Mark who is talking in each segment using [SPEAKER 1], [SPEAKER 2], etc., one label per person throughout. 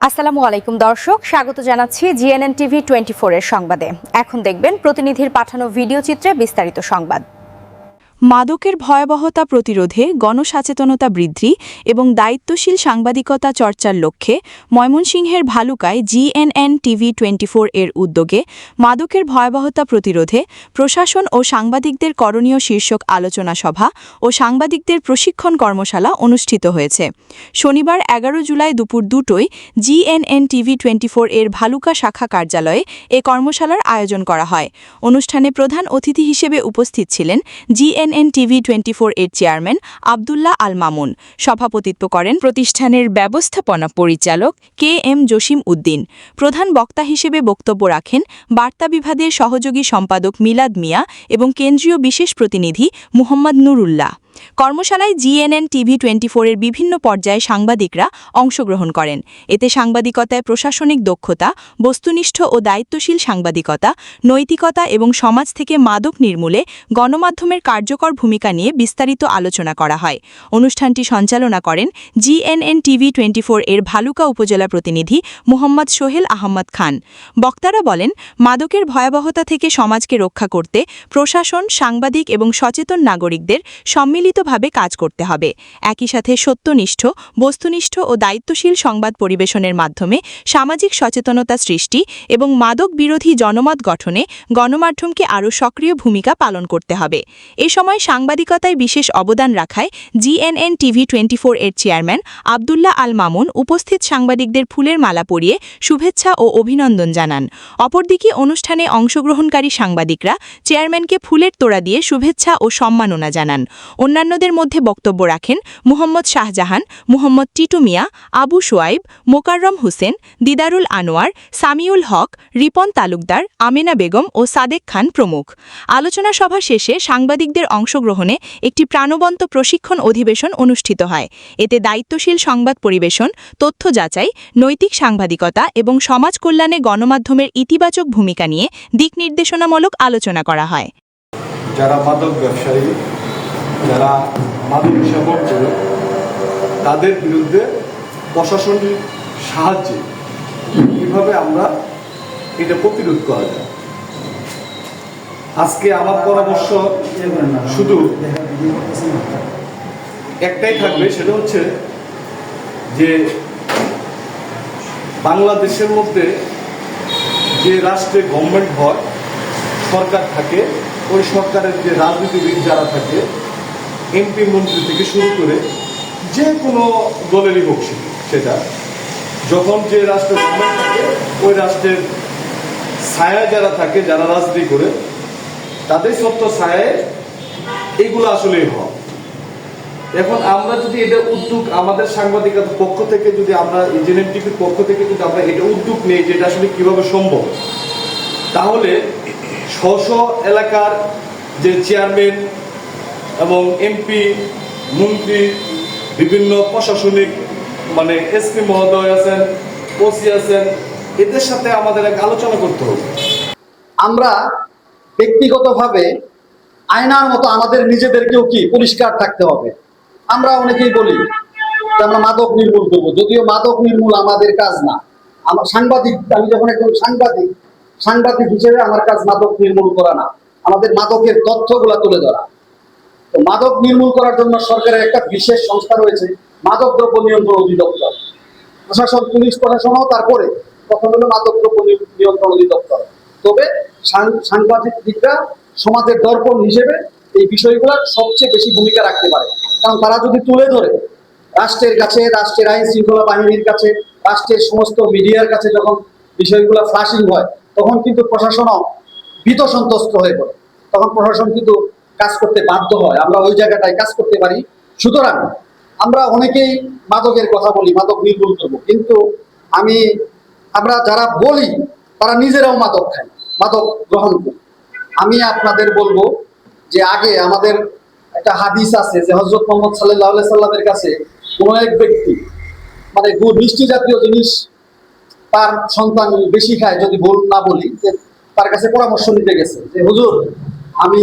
[SPEAKER 1] আসসালামু আলাইকুম দর্শক, স্বাগত জানাচ্ছি জিএনএন টিভি 24 এর সংবাদে। এখন দেখবেন প্রতিনিধির পাঠানো ভিডিও চিত্রে বিস্তারিত সংবাদ।
[SPEAKER 2] মাদকের ভয়াবহতা প্রতিরোধে গণসচেতনতা বৃদ্ধি এবং দায়িত্বশীল সাংবাদিকতা চর্চার লক্ষ্যে ময়মনসিংহের ভালুকায় জিএনএন টিভি 24 এর উদ্যোগে মাদকের ভয়াবহতা প্রতিরোধে প্রশাসন ও সাংবাদিকদের করণীয় শীর্ষক আলোচনা সভা ও সাংবাদিকদের প্রশিক্ষণ কর্মশালা অনুষ্ঠিত হয়েছে। শনিবার 11 জুলাই দুপুর 2টায় জিএনএন টিভি 24 এর ভালুকা শাখা কার্যালয়ে এ কর্মশালার আয়োজন করা হয়। অনুষ্ঠানে প্রধান অতিথি হিসেবে উপস্থিত ছিলেন জিএনএন টিভি 24 এর চেয়ারম্যান আব্দুল্লাহ আল মামুন। সভাপতিত্ব করেন প্রতিষ্ঠানের ব্যবস্থাপনা পরিচালক KM জসিম উদ্দিন। প্রধান বক্তা হিসেবে বক্তব্য রাখেন বার্তা বিভাগের সহযোগী সম্পাদক মিলাদ মিয়া এবং কেন্দ্রীয় বিশেষ প্রতিনিধি মুহাম্মদ নুরুল্লাহ। কর্মশালায় জিএনএন টিভি 24 এর বিভিন্ন পর্যায়ে সাংবাদিকরা অংশগ্রহণ করেন। এতে সাংবাদিকতায় প্রশাসনিক দক্ষতা, বস্তুনিষ্ঠ ও দায়িত্বশীল সাংবাদিকতা, নৈতিকতা এবং সমাজ থেকে মাদক নির্মূলে গণমাধ্যমের কার্যকর ভূমিকা নিয়ে বিস্তারিত আলোচনা করা হয়। অনুষ্ঠানটি সঞ্চালনা করেন জিএনএন টিভি 24 এর ভালুকা উপজেলা প্রতিনিধি মুহাম্মদ সোহেল আহমদ খান। বক্তারা বলেন, মাদকের ভয়াবহতা থেকে সমাজকে রক্ষা করতে প্রশাসন, সাংবাদিক এবং সচেতন নাগরিকদের সম্মিলিতভাবে কাজ করতে হবে। একই সাথে সত্যনিষ্ঠ, বস্তুনিষ্ঠ ও দায়িত্বশীল সংবাদ পরিবেশনের মাধ্যমে সামাজিক সচেতনতা সৃষ্টি এবং মাদক বিরোধী জনমত গঠনে গণমাধ্যমকে আরও সক্রিয় ভূমিকা পালন করতে হবে। এ সময় সাংবাদিকতায় বিশেষ অবদান রাখায় জিএনএন টিভি 24 এর চেয়ারম্যান আব্দুল্লাহ আল মামুন উপস্থিত সাংবাদিকদের ফুলের মালা পরিয়ে শুভেচ্ছা ও অভিনন্দন জানান। অপরদিকে অনুষ্ঠানে অংশগ্রহণকারী সাংবাদিকরা চেয়ারম্যানকে ফুলের তোড়া দিয়ে শুভেচ্ছা ও সম্মাননা জানান। অন্যান্যদের মধ্যে বক্তব্য রাখেন মুহাম্মদ শাহজাহান, মুহাম্মদ টিটু মিয়া, আবু সোয়াইব, মোকাররম হোসেন, দিদারুল আনোয়ার, সামিউল হক, রিপন তালুকদার, আমেনা বেগম ও সাদেক খান প্রমুখ। আলোচনা সভা শেষে সাংবাদিকদের অংশগ্রহণে একটি প্রাণবন্ত প্রশিক্ষণ অধিবেশন অনুষ্ঠিত হয়। এতে দায়িত্বশীল সংবাদ পরিবেশন, তথ্য যাচাই, নৈতিক সাংবাদিকতা এবং সমাজ কল্যাণে গণমাধ্যমের ইতিবাচক ভূমিকা নিয়ে দিক নির্দেশনামূলক আলোচনা করা হয়।
[SPEAKER 3] যারা মাদক ব্যবসায়ী, যারা মাদক সেবন করে, তাদের বিরুদ্ধে প্রশাসনিক সাহায্যে কীভাবে আমরা এটা প্রতিরোধ করা যায়। আজকে আমার পরামর্শ শুধু একটাই থাকবে, সেটা হচ্ছে যে বাংলাদেশের মধ্যে যে রাষ্ট্রে গভর্নমেন্ট হয়, সরকার থাকে, ওই সরকারের যে রাজনীতিবিদ যারা থাকে, এমপি মন্ত্রী থেকে শুরু করে যে কোনো দলেরই হোক সেটা, যখন যে রাষ্ট্রে গভর্নমেন্ট থাকে ওই রাষ্ট্রের ছায়া যারা থাকে, যারা রাজনীতি করে, তাদের সত্য ছায়ায় এগুলো আসলেই হয়। এখন আমরা যদি এটা উদ্যোগ আমাদের সাংবাদিকতার পক্ষ থেকে, যদি আমরা জিএনএন টিভির পক্ষ থেকে যদি আমরা এটা উদ্যোগ নেই যে এটা আসলে কীভাবে সম্ভব, তাহলে স্ব এলাকার যে চেয়ারম্যান এবং এমপি, মন্ত্রী, বিভিন্ন প্রশাসনিক এসপি মহোদয় আছেন, ওসি আছেন, এদের সাথে আমাদের এক আলোচনা করতে হবে।
[SPEAKER 4] আমরা ব্যক্তিগতভাবে আয়নার মতো আমাদের নিজেদেরকেও পরিষ্কার থাকতে হবে। আমরা অনেকেই বলি যে আমরা মাদক নির্মূল করবো, যদিও মাদক নির্মূল আমাদের কাজ না। আমার সাংবাদিক, আমি যখন একজন সাংবাদিক হিসেবে আমার কাজ মাদক নির্মূল করা না, আমাদের মাদকের তথ্যগুলা তুলে ধরা। তো মাদক নির্মূল করার জন্য সরকারের একটা বিশেষ সংস্থা রয়েছে, মাদক দ্রব্য নিয়ন্ত্রণ অধিদপ্তর। প্রশাসন, পুলিশ প্রশাসনও তারপরে প্রথম হলো মাদক দ্রব্য নিয়ন্ত্রণ অধিদপ্তর। তবে সাংবাদিকরা সমাজের দর্পণ হিসেবে এই বিষয়গুলোর সবচেয়ে বেশি ভূমিকা রাখতে পারে। কারণ তারা যদি তুলে ধরে রাষ্ট্রের কাছে, রাষ্ট্রের আইন শৃঙ্খলা বাহিনীর কাছে, রাষ্ট্রের সমস্ত মিডিয়ার কাছে যখন বিষয়গুলো ফ্লাশিং হয়, তখন কিন্তু প্রশাসনও ভীত সন্ত্রস্ত হয়ে পড়ে। তখন প্রশাসন কিন্তু কাজ করতে বাধ্য হয়, আমরা ওই জায়গাটায় কাজ করতে পারি। সুতরাং আমরা অনেকেই মাদকের কথা বলি, মাদক নির্মূল করবো, কিন্তু আমরা যারা বলি তারা নিজেরাও মাদক খায়, মাদক গ্রহণ করি। আমি আপনাদের বলবো যে আগে আমাদের একটা হাদিস আছে যে হযরত মুহাম্মদ সাল্লাল্লাহু আলাইহি সাল্লামের কাছে কোনো এক ব্যক্তি মিষ্টি জাতীয় জিনিস তার সন্তান বেশি খায়, যদি ভুল না বলি, যে তার কাছে পরামর্শ নিতে গেছে যে হুজুর, আমি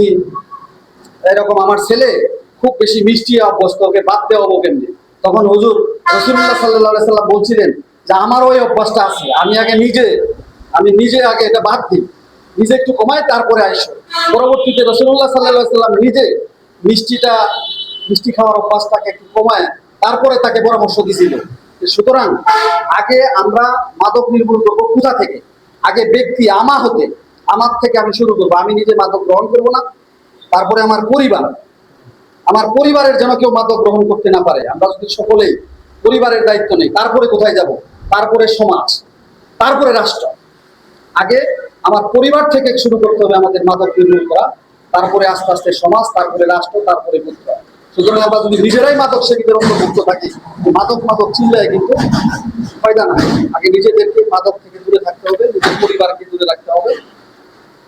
[SPEAKER 4] এরকম আমার ছেলে খুব বেশি মিষ্টি অভ্যস্ত, ওকে বাদ দেওয়াবো কেমনি? তখন হুজুর রাসূলুল্লাহ সাল্লাল্লাহু আলাইহি সাল্লাম বলছিলেন যে আমারও ওই অভ্যাসটা আছে, আমি নিজে আগে এটা বাদ দিই, নিজে একটু কমাই তারপরে আইসো। পরবর্তীতে রাসূলুল্লাহ সাল্লাল্লাহু আলাইহি ওয়াসাল্লাম নিজে মিষ্টি খাওয়ার অভ্যাসটাকে একটু কমায় তারপরে তাকে পরামর্শ দিয়েছিল। সুতরাং আগে আমরা মাদক নির্মূল করবো কোথা থেকে? আগে ব্যক্তি আমার থেকে আমি শুরু করবো। আমি নিজে মাদক গ্রহণ করবো না, তারপরে আমার পরিবারের যেন কেউ মাদক গ্রহণ করতে না পারে। আমরা যদি সকলেই পরিবারের দায়িত্ব নেই, তারপরে কোথায় যাব? তারপরে সমাজ, তারপরে রাষ্ট্র। আগে আমার পরিবার থেকে শুরু করতে হবে আমাদের মাদক নির্মূল করা, তারপরে আস্তে আস্তে সমাজ, তারপরে রাষ্ট্র, তারপরে গোত্র। সুতরাং আমরা যদি নিজেরাই মাদক সেবীদের অন্তর্ভুক্ত থাকি, মাদক চিল্লায় কিন্তু ফায়দা না। আগে নিজেদেরকে মাদক থেকে দূরে থাকতে হবে, নিজের পরিবারকে দূরে রাখতে হবে।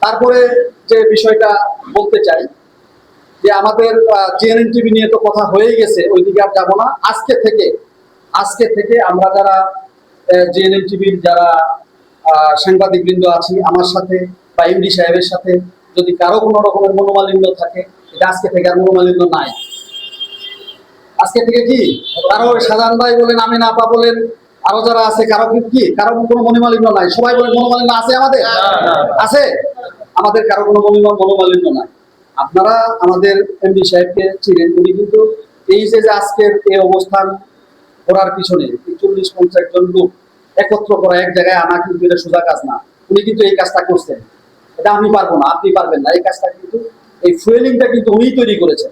[SPEAKER 4] তারপরে যে বিষয়টা বলতে চাই যে আমাদের জিএনএন টিভি নিয়ে তো কথা হয়ে গেছে, ওইদিকে আর যাবো না। আজকে থেকে আমরা যারা জিএনএন টিভির যারা সাংবাদিক বৃন্দ আছি, আমার সাথে বা এমডি সাহেবের সাথে যদি কারো কোনো রকমের মনোমালিন্য থাকে, এটা আজকে থেকে আর মনোমালিন্য নাই। আজকে থেকে কি কারো সাধারণ ভাই বলেন, আমিনা আপা বলেন, আরো যারা আছে, কারো কোনো মনোমালিন্য নাই? সবাই বলেন মনোমালিন্য আছে আমাদের? আছে। আমাদের কারো কোনো মনোমালিন্য নাই। আপনারা আমাদের এমডি সাহেবকে চিনেন, উনি কিন্তু এই যে আজকের এই অবস্থান করার পিছনে 40-50 জন লোক একত্র করা, এক জায়গায় আনা কিন্তু এটা সোজা কাজ না। উনি কিন্তু এই কাজটা করছেন। এটা আমি পারবো না, আপনি পারবেন না। এই কাজটা কিন্তু, এই ফুয়েলিংটা কিন্তু উনি তৈরি করেছেন।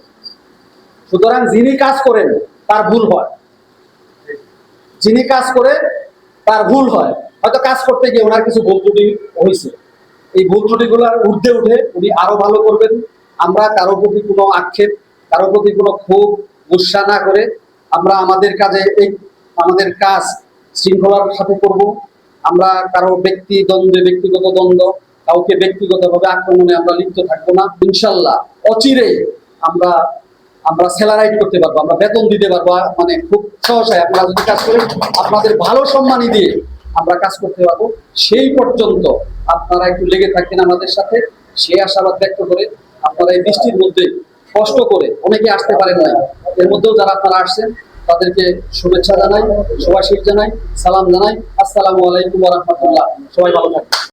[SPEAKER 4] সুতরাং যিনি কাজ করেন তার ভুল হয়, হয়তো কাজ করতে গিয়ে ওনার কিছু ভুল ত্রুটি হয়েছে। এই ভুল ত্রুটিগুলোর ঊর্ধ্বে উঠে উনি আরো ভালো করবেন। আমরা কারো প্রতি কোনো আক্ষেপ, কারো প্রতি কোনো ক্ষোভ, গুসা না করে আমরা আমাদের কাজ শৃঙ্খলার সাথে করব। আমরা কারো ব্যক্তিগত দ্বন্দ্ব, কাউকে ব্যক্তিগতভাবে আক্রমণে আমরা লিপ্ত থাকবো না। ইনশাল্লাহ অচিরেই আমরা স্যালারাইট করতে পারবো, আমরা বেতন দিতে পারবো, মানে খুব সহসায় আপনারা যদি কাজ করেন, আপনাদের ভালো সম্মানী দিয়ে আমরা কাজ করতে পারবো। সেই পর্যন্ত আপনারা একটু লেগে থাকবেন আমাদের সাথে, সেই আশাবাদ ব্যক্ত করে আপনারা এই বৃষ্টির মধ্যে কষ্ট করে, অনেকে আসতে পারেন নাই, এর মধ্যেও যারা আপনারা আসছেন তাদেরকে শুভেচ্ছা জানাই, শুভাশীষ জানাই, সালাম জানাই। আসসালামু আলাইকুম ওয়া রাহমাতুল্লাহ। সবাই ভালো থাকবেন।